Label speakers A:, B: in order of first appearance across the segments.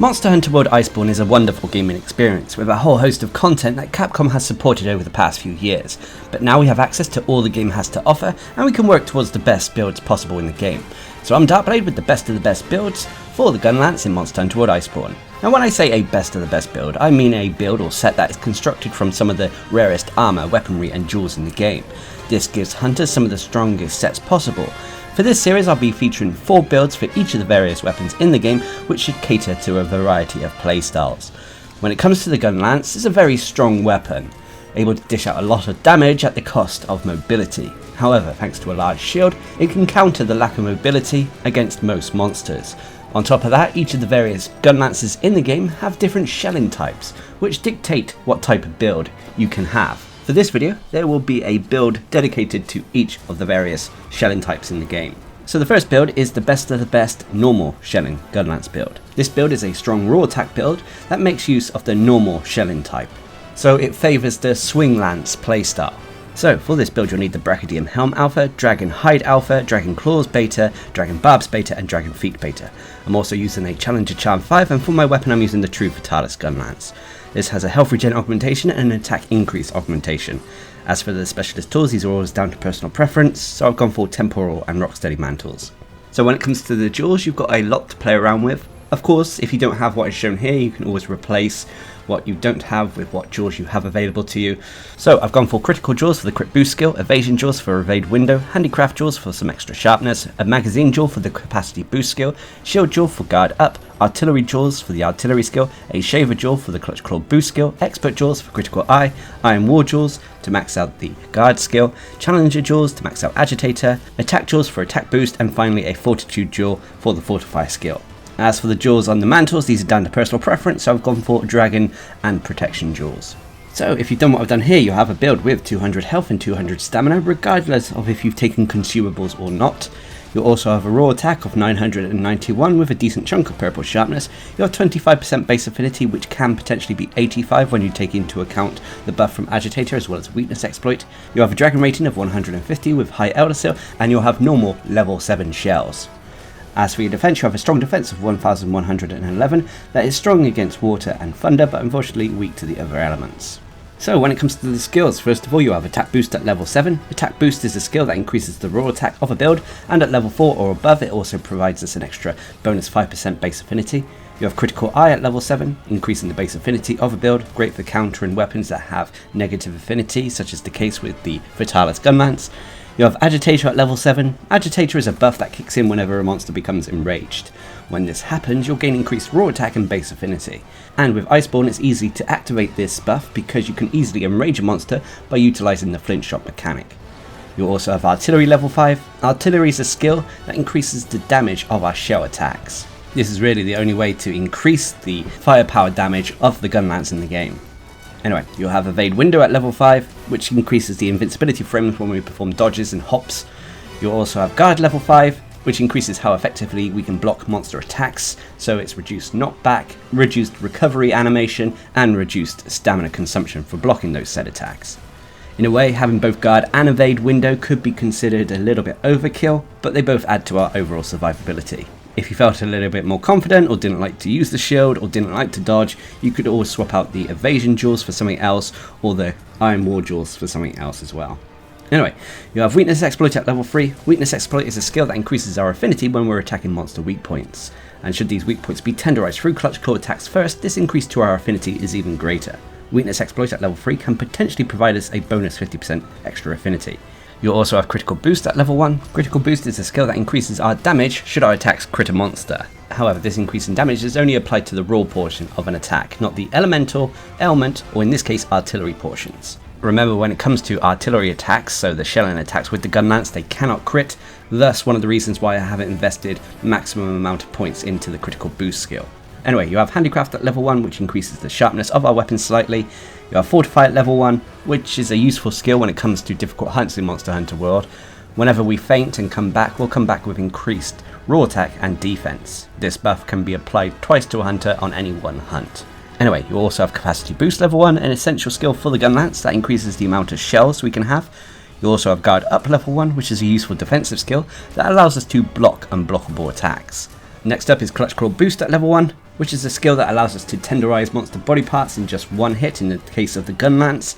A: Monster Hunter World Iceborne is a wonderful gaming experience with a whole host of content that Capcom has supported over the past few years, but now we have access to all the game has to offer and we can work towards the best builds possible in the game. So I'm Darcblade with the best of the best builds for the Gunlance in Monster Hunter World Iceborne. Now when I say a best of the best build, I mean a build or set that is constructed from some of the rarest armor, weaponry and jewels in the game. This gives hunters some of the strongest sets possible. For this series I'll be featuring 4 builds for each of the various weapons in the game, which should cater to a variety of playstyles. When it comes to the Gunlance, it's a very strong weapon, able to dish out a lot of damage at the cost of mobility. However, thanks to a large shield, it can counter the lack of mobility against most monsters. On top of that, each of the various Gunlances in the game have different shelling types, which dictate what type of build you can have. For this video, there will be a build dedicated to each of the various shelling types in the game. So the first build is the best of the best normal shelling Gunlance build. This build is a strong raw attack build that makes use of the normal shelling type. So it favours the swing lance playstyle. So for this build you'll need the Brachydium Helm Alpha, Dragon Hide Alpha, Dragon Claws Beta, Dragon Barbs Beta and Dragon Feet Beta. I'm also using a Challenger Charm 5 and for my weapon I'm using the True Fatalis Gunlance. This has a health regen augmentation and an attack increase augmentation. As for the specialist tools, these are always down to personal preference, so I've gone for Temporal and Rocksteady Mantles. So when it comes to the jewels, you've got a lot to play around with. Of course, if you don't have what is shown here, you can always replace what you don't have with what jewels you have available to you. So I've gone for critical jewels for the crit boost skill, evasion jewels for evade window, handicraft jewels for some extra sharpness, a magazine jewel for the capacity boost skill, shield jewel for guard up, artillery jewels for the artillery skill, a shaver jewel for the clutch claw boost skill, expert jewels for critical eye, iron war jewels to max out the guard skill, challenger jewels to max out agitator, attack jewels for attack boost, and finally a fortitude jewel for the fortify skill. As for the jewels on the mantles, these are down to personal preference, so I've gone for dragon and protection jewels. So if you've done what I've done here, you'll have a build with 200 health and 200 stamina, regardless of if you've taken consumables or not. You'll also have a raw attack of 991 with a decent chunk of purple sharpness. You'll have 25% base affinity, which can potentially be 85 when you take into account the buff from Agitator as well as weakness exploit. You'll have a dragon rating of 150 with high Elder Seal, and you'll have normal level 7 shells. As for your defense, you have a strong defense of 1111 that is strong against water and thunder, but unfortunately weak to the other elements. So when it comes to the skills, first of all you have attack boost at level 7. Attack boost is a skill that increases the raw attack of a build, and at level 4 or above it also provides us an extra bonus 5% base affinity. You have critical eye at level 7, increasing the base affinity of a build, great for countering weapons that have negative affinity, such as the case with the Fatalis Gunlance. You have Agitator at level 7. Agitator is a buff that kicks in whenever a monster becomes enraged. When this happens, you'll gain increased raw attack and base affinity. And with Iceborne, it's easy to activate this buff because you can easily enrage a monster by utilising the flint shot mechanic. You'll also have Artillery level 5. Artillery is a skill that increases the damage of our shell attacks. This is really the only way to increase the firepower damage of the Gunlance in the game. Anyway, you'll have Evade Window at level 5, which increases the invincibility frames when we perform dodges and hops. You'll also have Guard level 5, which increases how effectively we can block monster attacks, so it's reduced knockback, reduced recovery animation, and reduced stamina consumption for blocking those said attacks. In a way, having both Guard and Evade Window could be considered a little bit overkill, but they both add to our overall survivability. If you felt a little bit more confident or didn't like to use the shield or didn't like to dodge, you could always swap out the evasion jewels for something else or the iron war jewels for something else as well. Anyway, you have weakness exploit at level 3. Weakness exploit is a skill that increases our affinity when we're attacking monster weak points. And should these weak points be tenderized through clutch claw attacks first, this increase to our affinity is even greater. Weakness exploit at level 3 can potentially provide us a bonus 50% extra affinity. You'll also have Critical Boost at level 1. Critical Boost is a skill that increases our damage should our attacks crit a monster. However, this increase in damage is only applied to the raw portion of an attack, not the elemental, element, or in this case artillery portions. Remember, when it comes to artillery attacks, so the shelling attacks with the Gunlance, they cannot crit, thus one of the reasons why I haven't invested maximum amount of points into the Critical Boost skill. Anyway, you have Handicraft at level 1, which increases the sharpness of our weapons slightly. You have Fortify at level 1, which is a useful skill when it comes to difficult hunts in Monster Hunter World. Whenever we faint and come back, we'll come back with increased raw attack and defense. This buff can be applied twice to a hunter on any one hunt. Anyway, you also have Capacity Boost level 1, an essential skill for the Gunlance that increases the amount of shells we can have. You also have Guard Up level 1, which is a useful defensive skill that allows us to block unblockable attacks. Next up is Clutch Claw Boost at level 1, which is a skill that allows us to tenderize monster body parts in just one hit in the case of the Gunlance.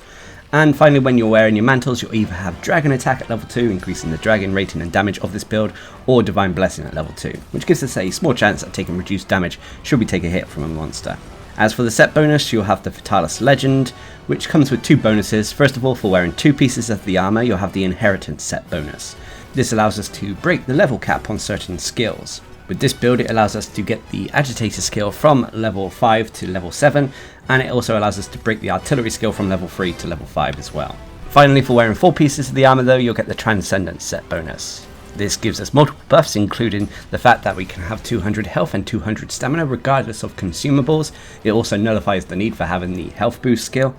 A: And finally, when you're wearing your mantles, you'll either have Dragon Attack at level 2, increasing the dragon rating and damage of this build, or Divine Blessing at level 2, which gives us a small chance at taking reduced damage should we take a hit from a monster. As for the set bonus, you'll have the Fatalis Legend, which comes with 2 bonuses. First of all, for wearing 2 pieces of the armor, you'll have the Inheritance set bonus. This allows us to break the level cap on certain skills. With this build, it allows us to get the Agitator skill from level 5 to level 7, and it also allows us to break the Artillery skill from level 3 to level 5 as well. Finally, for wearing 4 pieces of the armor though, you'll get the Transcendence set bonus. This gives us multiple buffs, including the fact that we can have 200 health and 200 stamina regardless of consumables. It also nullifies the need for having the health boost skill.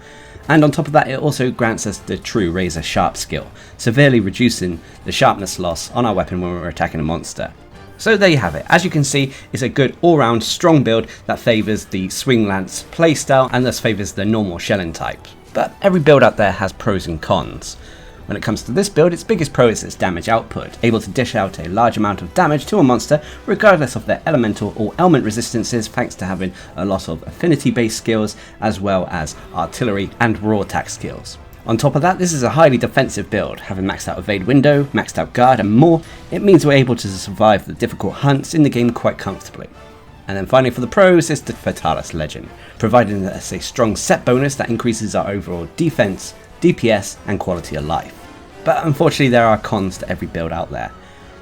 A: And on top of that, it also grants us the true Razor Sharp skill, severely reducing the sharpness loss on our weapon when we're attacking a monster. So there you have it. As you can see, it's a good all-round strong build that favours the Swing Lance playstyle and thus favours the normal shelling type. But every build out there has pros and cons. When it comes to this build, its biggest pro is its damage output, able to dish out a large amount of damage to a monster regardless of their elemental or element resistances, thanks to having a lot of affinity based skills as well as artillery and raw attack skills. On top of that, this is a highly defensive build. Having maxed out Evade Window, maxed out Guard and more, it means we're able to survive the difficult hunts in the game quite comfortably. And then finally for the pros is the Fatalis Legend, providing us a strong set bonus that increases our overall defense, DPS and quality of life. But unfortunately there are cons to every build out there.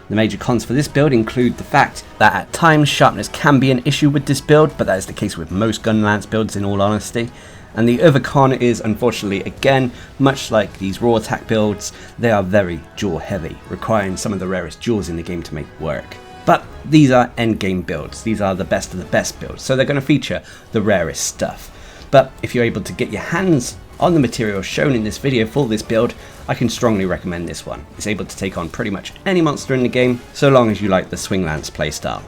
A: The major cons for this build include the fact that at times sharpness can be an issue with this build, but that is the case with most Gunlance builds in all honesty. And the other con is, unfortunately, again, much like these raw attack builds, they are very jaw heavy, requiring some of the rarest jaws in the game to make work. But these are endgame builds, these are the best of the best builds, so they're going to feature the rarest stuff. But if you're able to get your hands on the material shown in this video for this build, I can strongly recommend this one. It's able to take on pretty much any monster in the game, so long as you like the Swing Lance playstyle.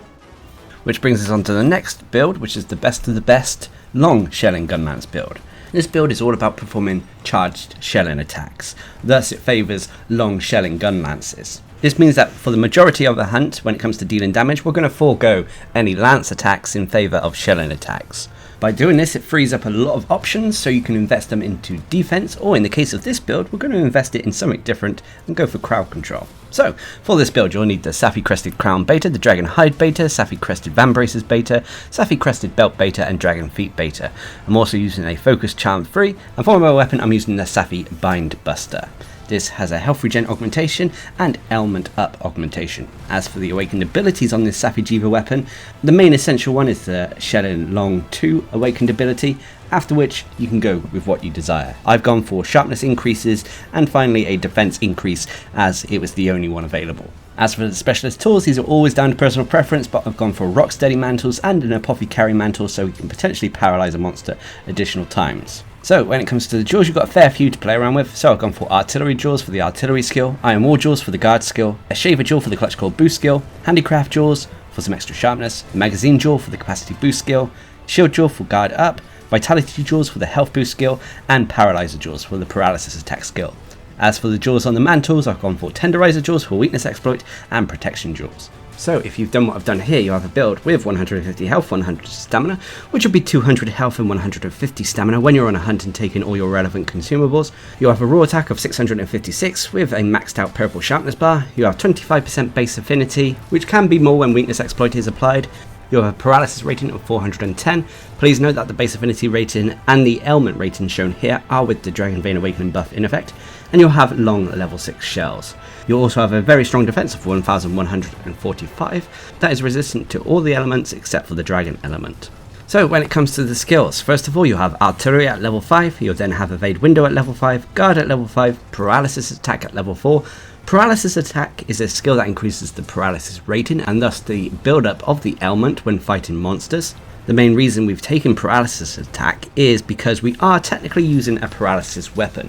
A: Which brings us on to the next build, which is the best of the best long shelling Gunlance build. This build is all about performing charged shelling attacks, thus it favours long shelling Gunlances. This means that for the majority of the hunt, when it comes to dealing damage, we're going to forego any lance attacks in favour of shelling attacks. By doing this, it frees up a lot of options, so you can invest them into defense, or in the case of this build, we're going to invest it in something different and go for crowd control. So, for this build, you'll need the Safi Crested Crown Beta, the Dragon Hide Beta, Safi Crested Vambraces Beta, Safi Crested Belt Beta, and Dragon Feet Beta. I'm also using a Focus Charm 3, and for my weapon, I'm using the Safi Bind Buster. This has a health regen augmentation and ailment up augmentation. As for the awakened abilities on this Safi Jiva weapon, the main essential one is the Shelling Long 2 awakened ability, after which you can go with what you desire. I've gone for sharpness increases and finally a defense increase, as it was the only one available. As for the specialist tools, these are always down to personal preference, but I've gone for Rocksteady mantles and an Apothecary mantle, so we can potentially paralyze a monster additional times. So when it comes to the jaws, you've got a fair few to play around with. So I've gone for Artillery jaws for the Artillery skill, Iron War jaws for the Guard skill, a Shaver jaw for the Clutch Claw boost skill, Handicraft jaws for some extra sharpness, Magazine jaw for the Capacity boost skill, Shield jaw for Guard up, Vitality jaws for the Health boost skill, and Paralyzer jaws for the Paralysis attack skill. As for the jaws on the mantles, I've gone for Tenderizer jaws for Weakness exploit and Protection jaws. So if you've done what I've done here, you have a build with 150 health, 100 stamina, which will be 200 health and 150 stamina when you're on a hunt and taking all your relevant consumables. You have a raw attack of 656 with a maxed out purple sharpness bar. You have 25% base affinity, which can be more when weakness exploit is applied. You have a paralysis rating of 410. Please note that the base affinity rating and the ailment rating shown here are with the Dragon Vein Awakening buff in effect, and you'll have long level 6 shells. You'll also have a very strong defense of 1145 that is resistant to all the elements except for the dragon element. So when it comes to the skills, first of all you have Artillery at level 5, you'll then have Evade Window at level 5, Guard at level 5, Paralysis attack at level 4. Paralysis attack is a skill that increases the paralysis rating and thus the build-up of the ailment when fighting monsters. The main reason we've taken Paralysis attack is because we are technically using a paralysis weapon.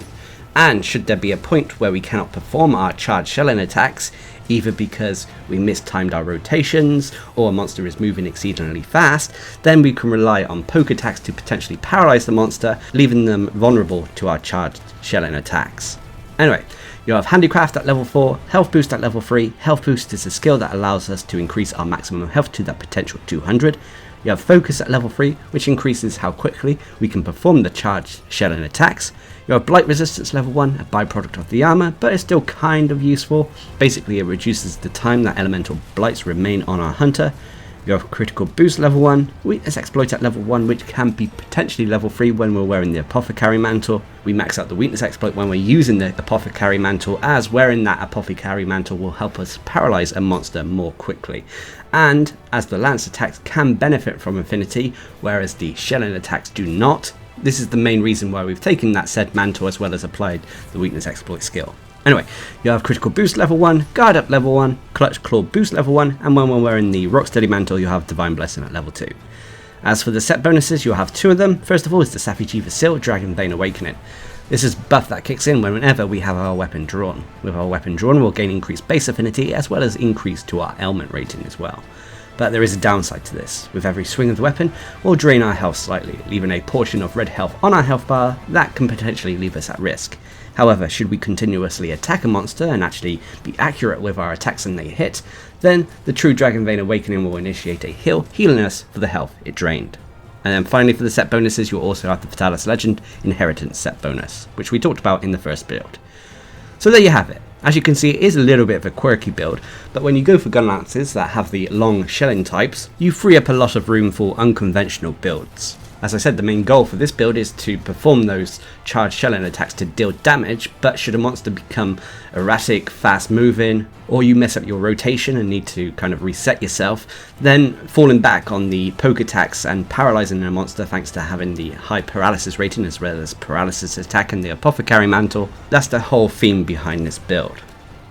A: And should there be a point where we cannot perform our charged shelling attacks, either because we mistimed our rotations or a monster is moving exceedingly fast, then we can rely on poke attacks to potentially paralyze the monster, leaving them vulnerable to our charged shelling attacks. Anyway, You have Handicraft at level 4, Health Boost at level 3. Health Boost is a skill that allows us to increase our maximum health to that potential 200. You have Focus at level 3, which increases how quickly we can perform the charged shelling attacks. You have Blight Resistance level 1, a byproduct of the armor, but it's still kind of useful. Basically, it reduces the time that elemental blights remain on our hunter. You have Critical Boost level 1, Weakness Exploit at level 1, which can be potentially level 3 when we're wearing the Apothecary Mantle. We max out the Weakness Exploit when we're using the Apothecary Mantle, as wearing that Apothecary Mantle will help us paralyze a monster more quickly. And as the Lance attacks can benefit from Affinity, whereas the Shelling attacks do not, this is the main reason why we've taken that said mantle as well as applied the Weakness Exploit skill. Anyway, you have Critical Boost level 1, Guard Up level 1, Clutch Claw Boost level 1, and when we're wearing the Rocksteady Mantle, you'll have Divine Blessing at level 2. As for the set bonuses, you'll have 2 of them. First of all is the Sapphire Seal Dragon Vein Awakening. This is a buff that kicks in whenever we have our weapon drawn. With our weapon drawn, we'll gain increased base affinity as well as increase to our ailment rating as well. But there is a downside to this. With every swing of the weapon, we'll drain our health slightly, leaving a portion of red health on our health bar that can potentially leave us at risk. However, should we continuously attack a monster and actually be accurate with our attacks and they hit, then the true Dragon Vein Awakening will initiate a heal, healing us for the health it drained. And then finally for the set bonuses, you'll also have the Fatalis Legend Inheritance set bonus, which we talked about in the first build. So there you have it. As you can see, it is a little bit of a quirky build, but when you go for Gunlances that have the long shelling types, you free up a lot of room for unconventional builds. As I said, the main goal for this build is to perform those charged shelling attacks to deal damage, but should a monster become erratic, fast moving, or you mess up your rotation and need to kind of reset yourself, then falling back on the poke attacks and paralysing a monster thanks to having the high paralysis rating as well as paralysis attack and the Apothecary Mantle, that's the whole theme behind this build.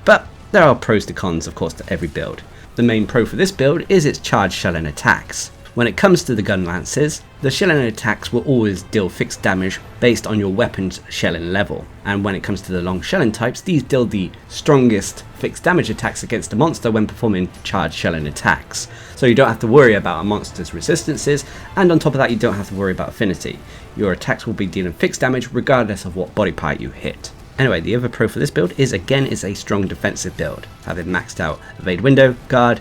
A: But there are pros to cons of course to every build. The main pro for this build is its charged shelling attacks. When it comes to the Gunlances, the shelling attacks will always deal fixed damage based on your weapon's shelling level, and when it comes to the long shelling types, these deal the strongest fixed damage attacks against a monster when performing charged shelling attacks. So you don't have to worry about a monster's resistances, and on top of that you don't have to worry about affinity. Your attacks will be dealing fixed damage regardless of what body part you hit. Anyway, the other pro for this build is a strong defensive build. Having maxed out Evade Window, Guard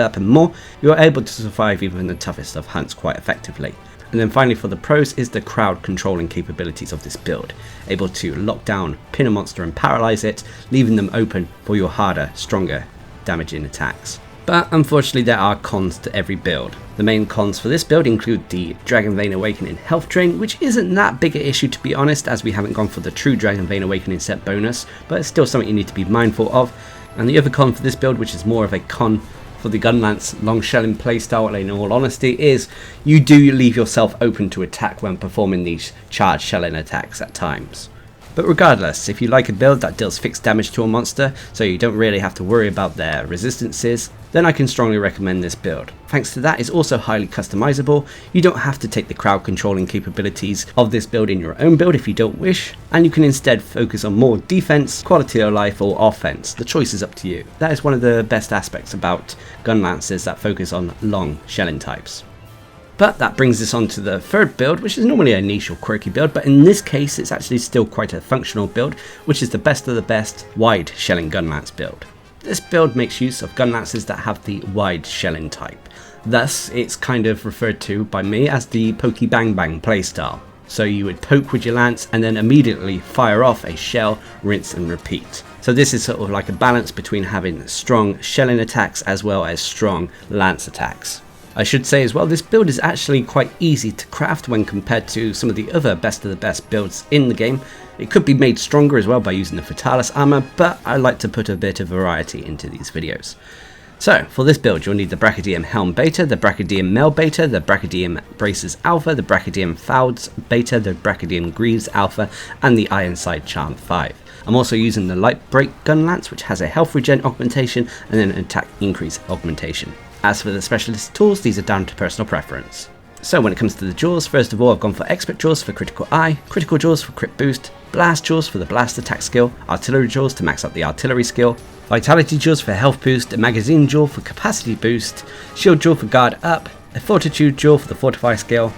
A: Up and more, you are able to survive even the toughest of hunts quite effectively. And then finally for the pros is the crowd controlling capabilities of this build, able to lock down, pin a monster and paralyze it, leaving them open for your harder, stronger, damaging attacks. But unfortunately there are cons to every build. The main cons for this build include the Dragon Vein Awakening health drain, which isn't that big an issue to be honest, as we haven't gone for the true Dragon Vein Awakening set bonus, but it's still something you need to be mindful of. And the other con for this build, which is more of a con for the Gunlance long shelling playstyle in all honesty, is you do leave yourself open to attack when performing these charged shelling attacks at times. But regardless, if you like a build that deals fixed damage to a monster, so you don't really have to worry about their resistances, then I can strongly recommend this build. Thanks to that, it's also highly customizable. You don't have to take the crowd controlling capabilities of this build in your own build if you don't wish, and you can instead focus on more defense, quality of life, or offense. The choice is up to you. That is one of the best aspects about Gunlances that focus on long shelling types. But that brings us on to the third build, which is normally a niche or quirky build, but in this case it's actually still quite a functional build, which is the best of the best wide shelling Gunlance build. This build makes use of Gunlances that have the wide shelling type. Thus, it's kind of referred to by me as the Pokey Bang Bang playstyle. So you would poke with your lance and then immediately fire off a shell, rinse and repeat. So this is sort of like a balance between having strong shelling attacks as well as strong lance attacks. I should say as well, this build is actually quite easy to craft when compared to some of the other best of the best builds in the game. It could be made stronger as well by using the Fatalis armor, but I like to put a bit of variety into these videos. So for this build you'll need the Brachydium Helm Beta, the Brachydium Mel Beta, the Brachydium Braces Alpha, the Brachydium Fouds Beta, the Brachydium Greaves Alpha, and the Ironside Charm 5. I'm also using the Light Break Gunlance, which has a health regen augmentation and then an attack increase augmentation. As for the specialist tools, these are down to personal preference. So when it comes to the jaws, first of all I've gone for Expert Jaws for critical eye, critical jaws for crit boost, blast jaws for the blast attack skill, artillery jaws to max out the artillery skill, vitality jaws for health boost, a magazine jaw for capacity boost, shield jaw for guard up, a fortitude jaw for the fortify skill,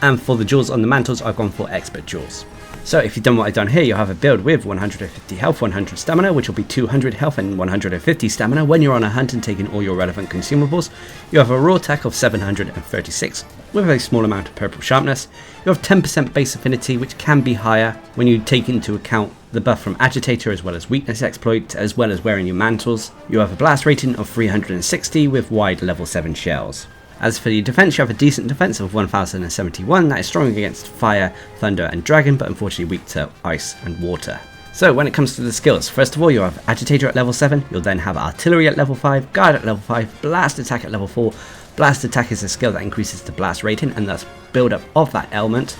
A: and for the jaws on the mantles I've gone for Expert Jaws. So if you've done what I've done here, you'll have a build with 150 health, 100 stamina, which will be 200 health and 150 stamina when you're on a hunt and taking all your relevant consumables. You have a raw attack of 736 with a small amount of purple sharpness. You have 10% base affinity, which can be higher when you take into account the buff from Agitator as well as weakness exploit, as well as wearing your mantles. You have a blast rating of 360 with wide level 7 shells. As for the defense, you have a decent defense of 1071 that is strong against fire, thunder and dragon, but unfortunately weak to ice and water. So when it comes to the skills, first of all you have Agitator at level 7, you'll then have Artillery at level 5, Guard at level 5, Blast Attack at level 4. Blast Attack is a skill that increases the blast rating and thus build up of that element.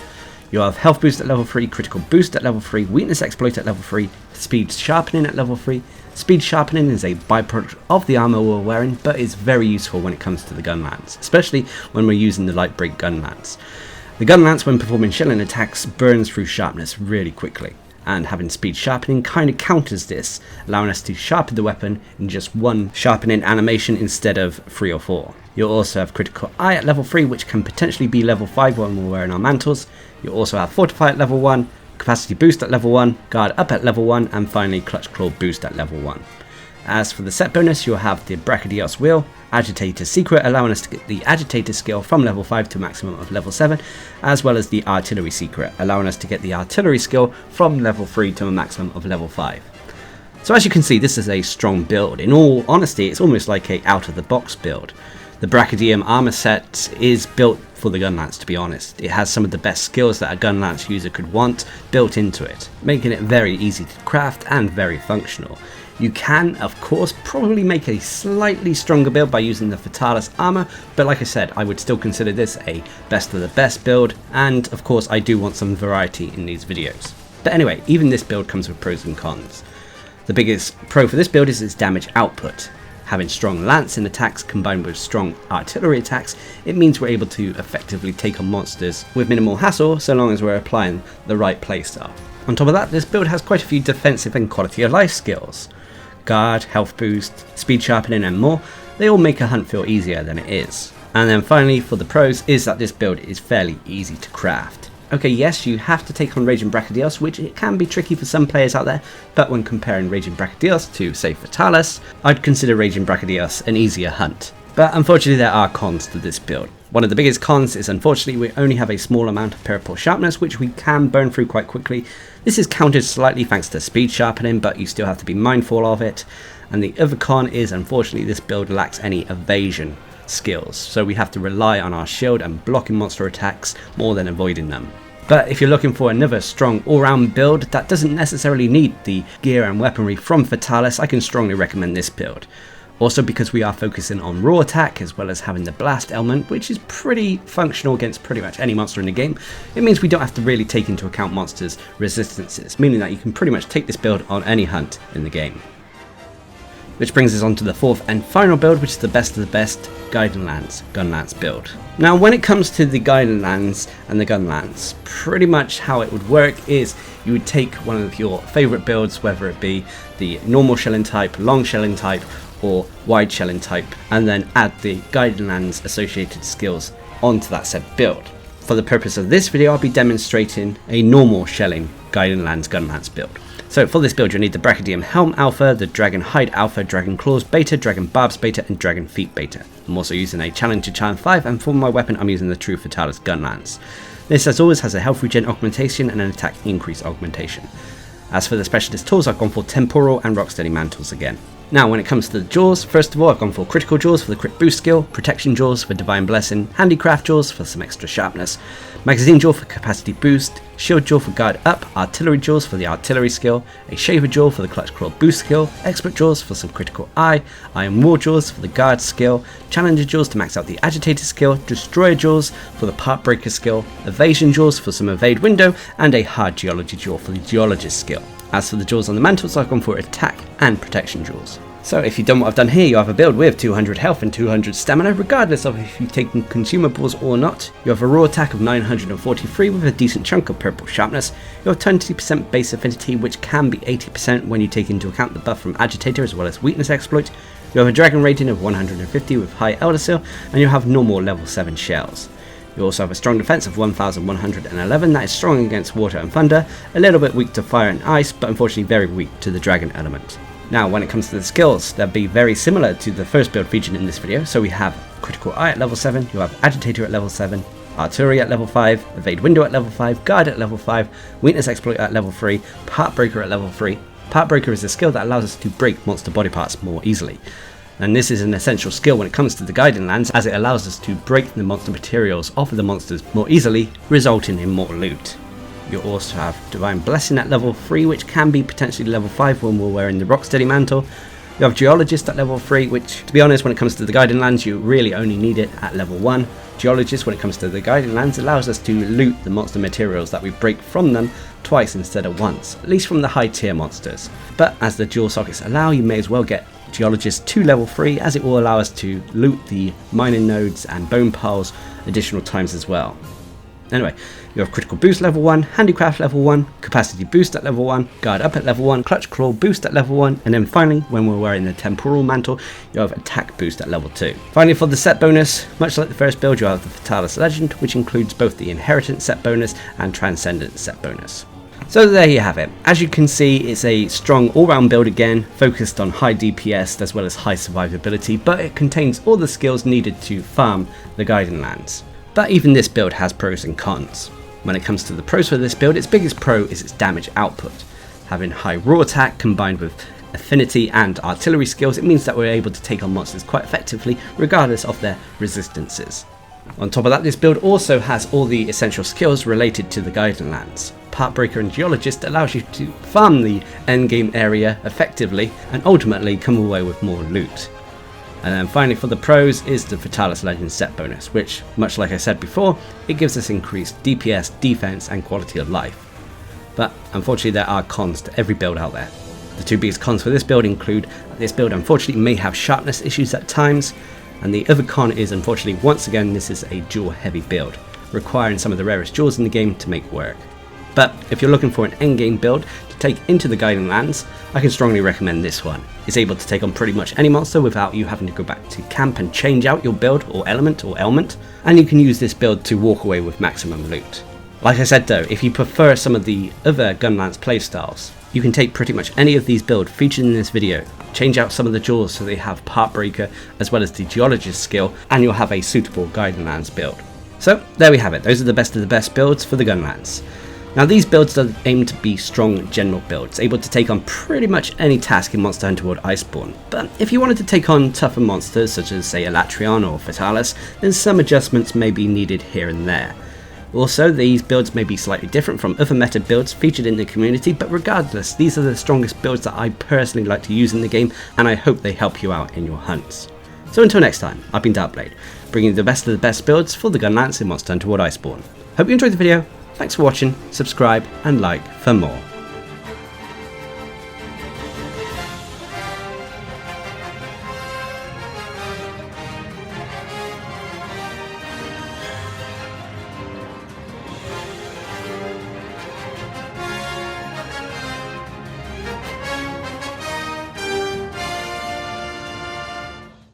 A: You have Health Boost at level 3, Critical Boost at level 3, Weakness Exploit at level 3, Speed Sharpening at level 3. Speed Sharpening is a byproduct of the armor we're wearing, but is very useful when it comes to the Gunlance, especially when we're using the Light Break Gunlance. The Gunlance, when performing shelling attacks, burns through sharpness really quickly, and having Speed Sharpening kind of counters this, allowing us to sharpen the weapon in just one sharpening animation instead of 3 or 4. You'll also have Critical Eye at level 3, which can potentially be level 5 when we're wearing our mantles. You'll also have Fortify at level 1, Capacity Boost at level 1, Guard Up at level 1, and finally Clutch Claw Boost at level 1. As for the set bonus, you'll have the Brachydios Wheel, Agitator Secret, allowing us to get the Agitator skill from level 5 to a maximum of level 7, as well as the Artillery Secret, allowing us to get the Artillery skill from level 3 to a maximum of level 5. So as you can see, this is a strong build. In all honesty, it's almost like a out-of-the-box build. The Brachydium armor set is built for the Gunlance, to be honest. It has some of the best skills that a Gunlance user could want built into it, making it very easy to craft and very functional. You can, of course, probably make a slightly stronger build by using the Fatalis armor, but like I said, I would still consider this a best of the best build, and of course I do want some variety in these videos. But anyway, even this build comes with pros and cons. The biggest pro for this build is its damage output. Having strong lancing attacks combined with strong artillery attacks, it means we're able to effectively take on monsters with minimal hassle so long as we're applying the right playstyle. On top of that, this build has quite a few defensive and quality of life skills. Guard, health boost, speed sharpening and more, they all make a hunt feel easier than it is. And then finally for the pros is that this build is fairly easy to craft. Okay, yes, you have to take on Raging Brachydios, which it can be tricky for some players out there, but when comparing Raging Brachydios to, say, Fatalis, I'd consider Raging Brachydios an easier hunt. But unfortunately there are cons to this build. One of the biggest cons is unfortunately we only have a small amount of purple sharpness, which we can burn through quite quickly. This is countered slightly thanks to speed sharpening, but you still have to be mindful of it. And the other con is unfortunately this build lacks any evasion skills, so we have to rely on our shield and blocking monster attacks more than avoiding them. But if you're looking for another strong all-round build that doesn't necessarily need the gear and weaponry from Fatalis, I can strongly recommend this build. Also because we are focusing on raw attack as well as having the blast element, which is pretty functional against pretty much any monster in the game, it means we don't have to really take into account monsters' resistances, meaning that you can pretty much take this build on any hunt in the game. Which brings us on to the fourth and final build, which is the best of the best Gunlance build. Now when it comes to the Gunlance and the Gunlance, pretty much how it would work is you would take one of your favourite builds, whether it be the normal shelling type, long shelling type, or wide shelling type, and then add the Gunlance associated skills onto that said build. For the purpose of this video, I'll be demonstrating a normal shelling Gunlance build. So for this build you'll need the Brachydium Helm Alpha, the Dragon Hide Alpha, Dragon Claws Beta, Dragon Barbs Beta and Dragon Feet Beta. I'm also using a Challenger Charm 5 and for my weapon I'm using the True Fatalis Gunlance. This as always has a health regen augmentation and an attack increase augmentation. As for the specialist tools, I've gone for Temporal and Rocksteady Mantles again. Now when it comes to the jaws, first of all I've gone for Critical Jaws for the Crit Boost skill, Protection Jaws for Divine Blessing, Handicraft Jaws for some extra sharpness, Magazine Jaw for Capacity Boost, Shield Jaw for Guard Up, Artillery Jaws for the Artillery skill, a Shaver Jaw for the Clutch Claw Boost skill, Expert Jaws for some Critical Eye, Iron War Jaws for the Guard skill, Challenger Jaws to max out the Agitator skill, Destroyer Jaws for the Part Breaker skill, Evasion Jaws for some Evade Window, and a Hard Geology Jaw for the Geologist skill. As for the jaws on the mantles, I've gone for Attack and Protection Jaws. So if you've done what I've done here, you have a build with 200 health and 200 stamina, regardless of if you've taken consumables or not. You have a raw attack of 943 with a decent chunk of purple sharpness. You have 20% base affinity, which can be 80% when you take into account the buff from Agitator as well as weakness exploit. You have a dragon rating of 150 with high Elder Seal, and you have normal level 7 shells. You also have a strong defense of 1111 that is strong against water and thunder, a little bit weak to fire and ice, but unfortunately very weak to the dragon element. Now when it comes to the skills, they'll be very similar to the first build featured in this video. So we have Critical Eye at level 7, you have Agitator at level 7, Artillery at level 5, Evade Window at level 5, Guard at level 5, Weakness Exploit at level 3, Heartbreaker at level 3. Heartbreaker is a skill that allows us to break monster body parts more easily. And this is an essential skill when it comes to the Guiding Lands, as it allows us to break the monster materials off of the monsters more easily, resulting in more loot. You also have Divine Blessing at level 3, which can be potentially level 5 when we're wearing the Rocksteady Mantle. You have Geologist at level 3, which, to be honest, when it comes to the Guiding Lands, you really only need it at level 1. Geologist, when it comes to the Guiding Lands, allows us to loot the monster materials that we break from them twice instead of once, at least from the high tier monsters. But as the dual sockets allow, you may as well get Geologist to level 3, as it will allow us to loot the mining nodes and bone piles additional times as well. Anyway, you have Critical Boost level 1, Handicraft level 1, Capacity Boost at level 1, Guard Up at level 1, Clutch Claw Boost at level 1, and then finally, when we're wearing the Temporal Mantle, you have Attack Boost at level 2. Finally, for the set bonus, much like the first build, you have the Fatalis Legend, which includes both the Inheritance set bonus and Transcendence set bonus. So there you have it. As you can see, it's a strong all-round build again, focused on high DPS as well as high survivability, but it contains all the skills needed to farm the Guiding Lands. But even this build has pros and cons. When it comes to the pros for this build, its biggest pro is its damage output. Having high raw attack combined with affinity and artillery skills, it means that we're able to take on monsters quite effectively regardless of their resistances. On top of that, this build also has all the essential skills related to the Guiding Lands. Heartbreaker and Geologist allows you to farm the endgame area effectively and ultimately come away with more loot. And then finally for the pros is the Fatalis Legend set bonus, which, much like I said before, it gives us increased DPS, defense and quality of life. But unfortunately there are cons to every build out there. The two biggest cons for this build include that this build unfortunately may have sharpness issues at times, and the other con is unfortunately once again this is a jewel heavy build, requiring some of the rarest jewels in the game to make work. But if you're looking for an endgame build to take into the Guiding Lands, I can strongly recommend this one. It's able to take on pretty much any monster without you having to go back to camp and change out your build or ailment, and you can use this build to walk away with maximum loot. Like I said though, if you prefer some of the other Gunlance playstyles, you can take pretty much any of these builds featured in this video, change out some of the jewels so they have Heartbreaker as well as the Geologist skill, and you'll have a suitable Guiding Lands build. So there we have it, those are the best of the best builds for the Gunlance. Now these builds are aimed to be strong general builds, able to take on pretty much any task in Monster Hunter World Iceborne, but if you wanted to take on tougher monsters such as say Elatrion or Fatalis, then some adjustments may be needed here and there. Also, these builds may be slightly different from other meta builds featured in the community, but regardless, these are the strongest builds that I personally like to use in the game, and I hope they help you out in your hunts. So until next time, I've been Darcblade, bringing you the best of the best builds for the Gunlance in Monster Hunter World Iceborne. Hope you enjoyed the video. Thanks for watching, subscribe and like for more.